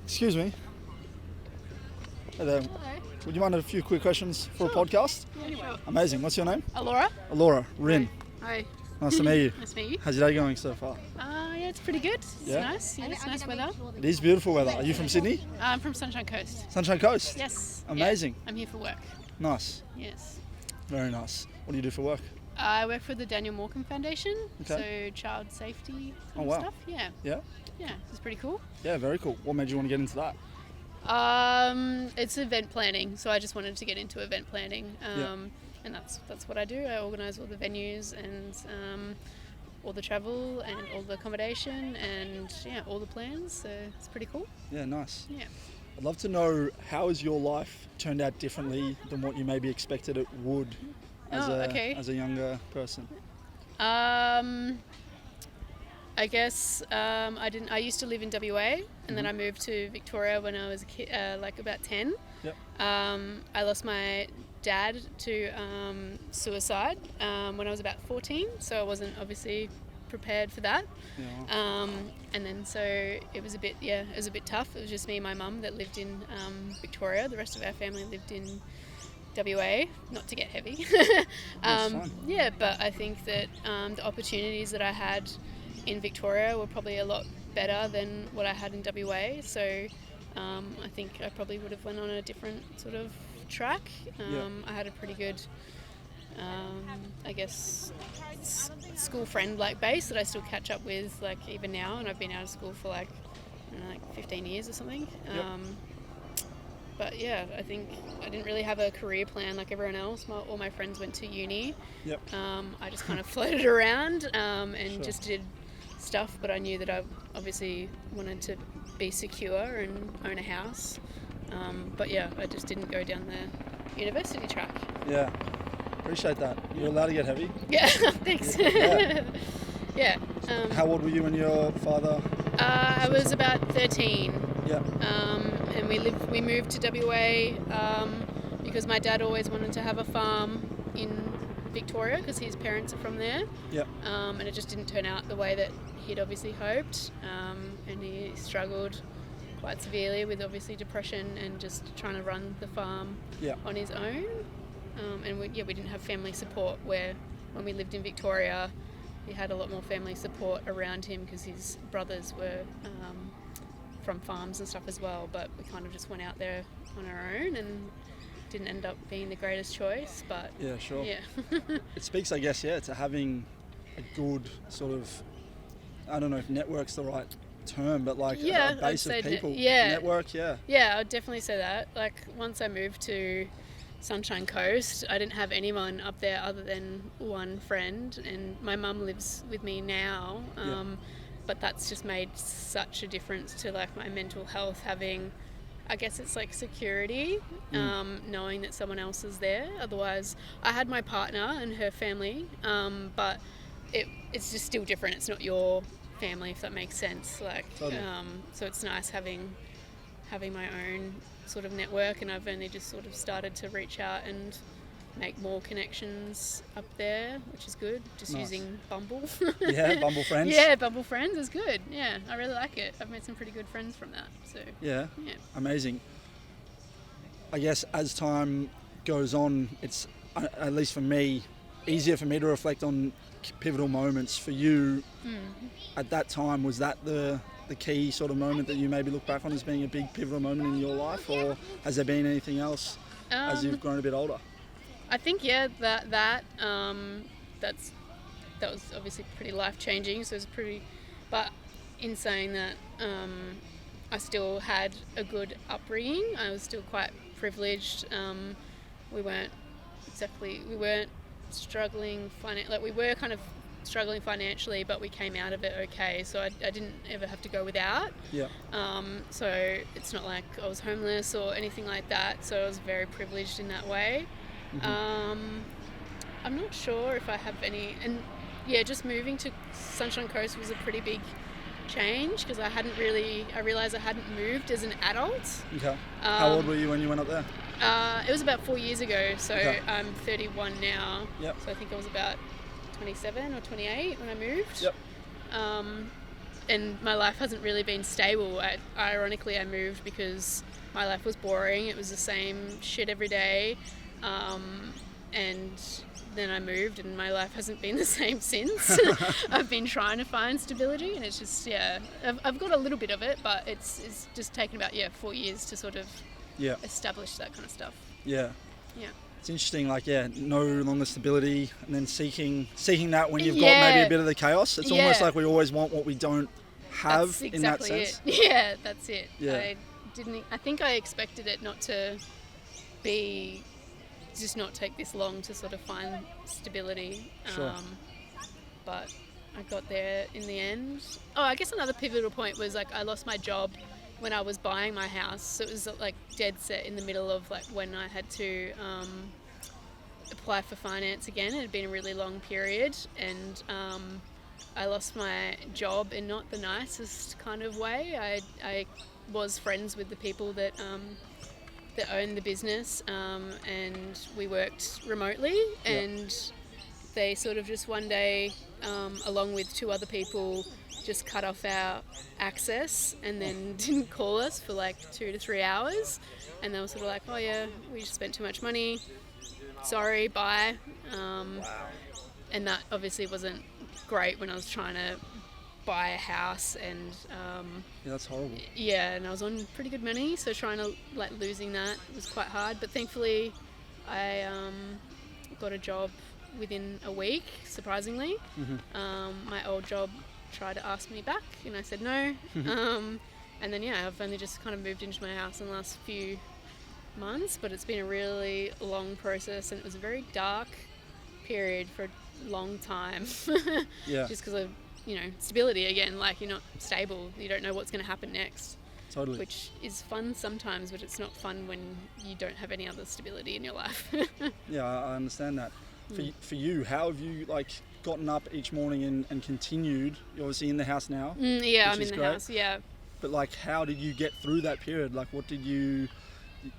Excuse me. Hey there. Hello. Would you mind a few quick questions for a podcast? Yeah, sure. Amazing. What's your name? Elora. Elora. Rin. Hi. Nice to meet you. Nice to meet you. How's your day going so far? Yeah, it's pretty good. It's Yeah? nice. Yeah, it's nice weather. It is beautiful weather. Are you from Sydney? I'm from Sunshine Coast. Sunshine Coast? Yes. Amazing. Yeah, I'm here for work. Nice. Yes. Very nice. What do you do for work? I work for the Daniel Morcombe Foundation. Okay. So child safety Oh, kind wow. of stuff. Yeah. Yeah? Yeah, it's pretty cool. Yeah, very cool. What made you want to get into that? It's event planning, so I just wanted to get into event planning. Yeah. And that's what I do. I organise all the venues and all the travel and all the accommodation and all the plans. So it's pretty cool. Yeah, nice. Yeah. I'd love to know, how has your life turned out differently than what you maybe expected it would as a younger person? I guess I used to live in WA, and then I moved to Victoria when I was a kid, like about 10. Yep. I lost my dad to suicide when I was about 14, so I wasn't obviously prepared for that. Yeah. And then so it was a bit tough. It was just me and my mum that lived in Victoria. The rest of our family lived in WA, not to get heavy. That's fine. Yeah, but I think that the opportunities that I had in Victoria were probably a lot better than what I had in WA. So I think I probably would have went on a different sort of track. I had a pretty good, I guess, school friend like base that I still catch up with like even now, and I've been out of school for like 15 years or something. Yep. But yeah, I think I didn't really have a career plan like everyone else. All my friends went to uni. Yep. I just kind of floated around and Sure. just did stuff, but I knew that I obviously wanted to be secure and own a house. But yeah, I just didn't go down the university track. Yeah. Appreciate that. You're allowed to get heavy. Yeah, thanks. Yeah. Yeah. How old were you when your father? I was about 13. Yeah. And we moved to WA because my dad always wanted to have a farm in Victoria because his parents are from there. Yeah. And it just didn't turn out the way that he'd obviously hoped. And he struggled quite severely with obviously depression and just trying to run the farm on his own. And we didn't have family support where when we lived in Victoria, he had a lot more family support around him because his brothers were from farms and stuff as well, but we kind of just went out there on our own and didn't end up being the greatest choice, but Yeah, sure. yeah. It speaks, I guess, to having a good sort of, I don't know if network's the right term, but like Yeah, a base I'd of say people. yeah. Network, yeah. Yeah, I'd definitely say that. Like once I moved to Sunshine Coast, I didn't have anyone up there other than one friend, and my mum lives with me now. But that's just made such a difference to like my mental health, having, I guess it's like security, knowing that someone else is there. Otherwise, I had my partner and her family, but it's just still different. It's not your family, if that makes sense. Like, Totally. so it's nice having my own sort of network, and I've only just sort of started to reach out and make more connections up there, which is good. Just Nice. using Bumble. Yeah, Bumble Friends. Yeah, Bumble Friends is good. Yeah, I really like it. I've made some pretty good friends from that. So Yeah. yeah. Amazing. I guess as time goes on, it's, at least for me, easier for me to reflect on pivotal moments. For you, at that time, was that the key sort of moment that you maybe look back on as being a big pivotal moment in your life, or has there been anything else as you've grown a bit older? I think that was obviously pretty life changing. So it was pretty, but in saying that, I still had a good upbringing. I was still quite privileged. We weren't struggling we were kind of struggling financially, but we came out of it okay. So I didn't ever have to go without. Yeah. So it's not like I was homeless or anything like that. So I was very privileged in that way. Mm-hmm. I'm not sure if I have any, and yeah, just moving to Sunshine Coast was a pretty big change because I realised I hadn't moved as an adult. Okay. How old were you when you went up there? It was about 4 years ago, so Okay. I'm 31 now. Yep. So I think I was about 27 or 28 when I moved. Yep. and my life hasn't really been stable. Ironically, I moved because my life was boring. It was the same shit every day. And then I moved and my life hasn't been the same since. I've been trying to find stability, and it's just, I've got a little bit of it, but it's just taken about 4 years to sort of establish that kind of stuff. Yeah. It's interesting, no longer stability, and then seeking that when you've got maybe a bit of the chaos. It's almost like we always want what we don't have. That's in that exactly sense. it. Yeah, that's it. Yeah. I think I expected it not to be, just not take this long to sort of find stability. Sure. But I got there in the end. Oh, I guess another pivotal point was I lost my job when I was buying my house. So it was dead set in the middle of when I had to apply for finance again. It had been a really long period, and I lost my job in not the nicest kind of way. I was friends with the people that owned the business, and we worked remotely, and they sort of just one day, along with 2 other people, just cut off our access and then didn't call us for 2 to 3 hours, and they were sort of like, oh yeah, we just spent too much money, sorry, bye. And that obviously wasn't great when I was trying to buy a house, and that's horrible. And I was on pretty good money, so trying to losing that was quite hard, but thankfully I got a job within a week, surprisingly. My old job tried to ask me back and I said no. And then I've only just kind of moved into my house in the last few months, but it's been a really long process, and it was a very dark period for a long time. Just because of stability again, you're not stable, you don't know what's going to happen next. Totally. Which is fun sometimes, but it's not fun when you don't have any other stability in your life. I understand that. For you, how have you gotten up each morning and continued? You're obviously in the house now. I'm in the house. But how did you get through that period? What did you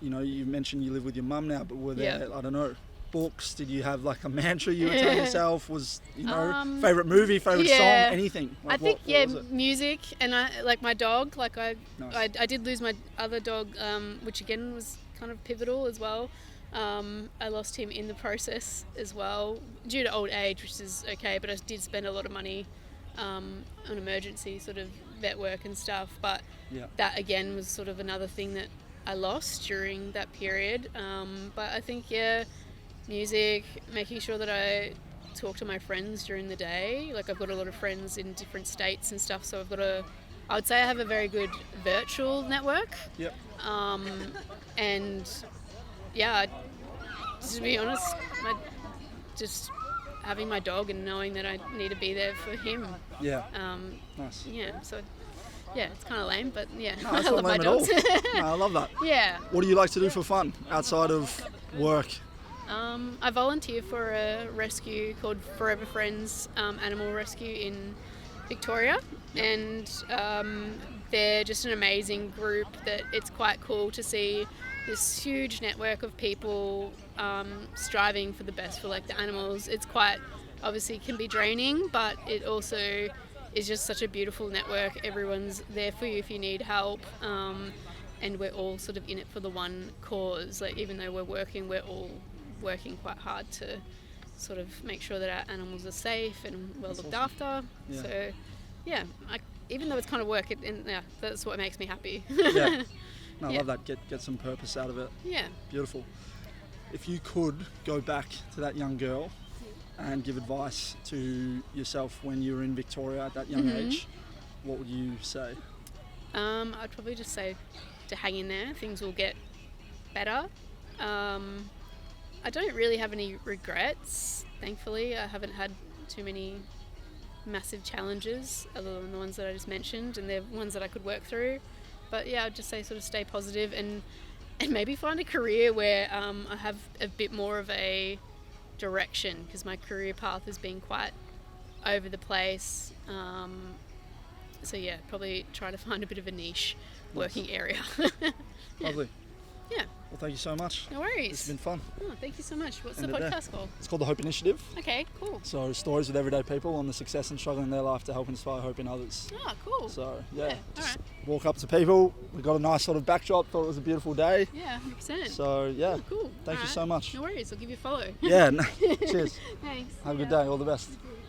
mentioned you live with your mum now, but were there I don't know, books? Did you have a mantra you were telling yourself? Was favorite movie, favorite song, anything? I think what was it? Music, and I my dog. Nice. I did lose my other dog, which again was kind of pivotal as well. I lost him in the process as well due to old age, which is okay, but I did spend a lot of money on emergency sort of vet work and stuff, but that again was sort of another thing that I lost during that period. But I think music, making sure that I talk to my friends during the day. I've got a lot of friends in different states and stuff, so I would say I have a very good virtual network. And to be honest, just having my dog and knowing that I need to be there for him. Nice. So it's kind of lame, but no, I love my dogs. I love that. What do you like to do for fun outside of work? I volunteer for a rescue called Forever Friends Animal Rescue in Victoria, and they're just an amazing group. That it's quite cool to see this huge network of people striving for the best for the animals. It's quite, obviously can be draining, but it also is just such a beautiful network. Everyone's there for you if you need help, and we're all sort of in it for the one cause. Even though we're all working quite hard to sort of make sure that our animals are safe and well looked after. So even though it's kind of work, that's what makes me happy. I love that. Get some purpose out of it. Beautiful. If you could go back to that young girl and give advice to yourself when you were in Victoria at that young age, what would you say? I'd probably just say to hang in there. Things will get better. I don't really have any regrets, thankfully. I haven't had too many massive challenges other than the ones that I just mentioned, and they're ones that I could work through. But I'd just say sort of stay positive and maybe find a career where I have a bit more of a direction, because my career path has been quite over the place. Probably try to find a bit of a niche working area. Lovely. Well, thank you so much. No worries. It's been fun. Oh, thank you so much. What's End the it there. podcast called? It's called The Hope Initiative. Okay, cool. So stories with everyday people on the success and struggle in their life to help inspire hope in others. Oh, cool. So Yeah, all just right. walk up to people. We got a nice sort of backdrop. Thought it was a beautiful day. Yeah, 100%. So yeah, Oh, cool. thank All you right. so much. No worries. I'll give you a follow. Yeah, cheers. Thanks. Have a good day. All the best. Thank you.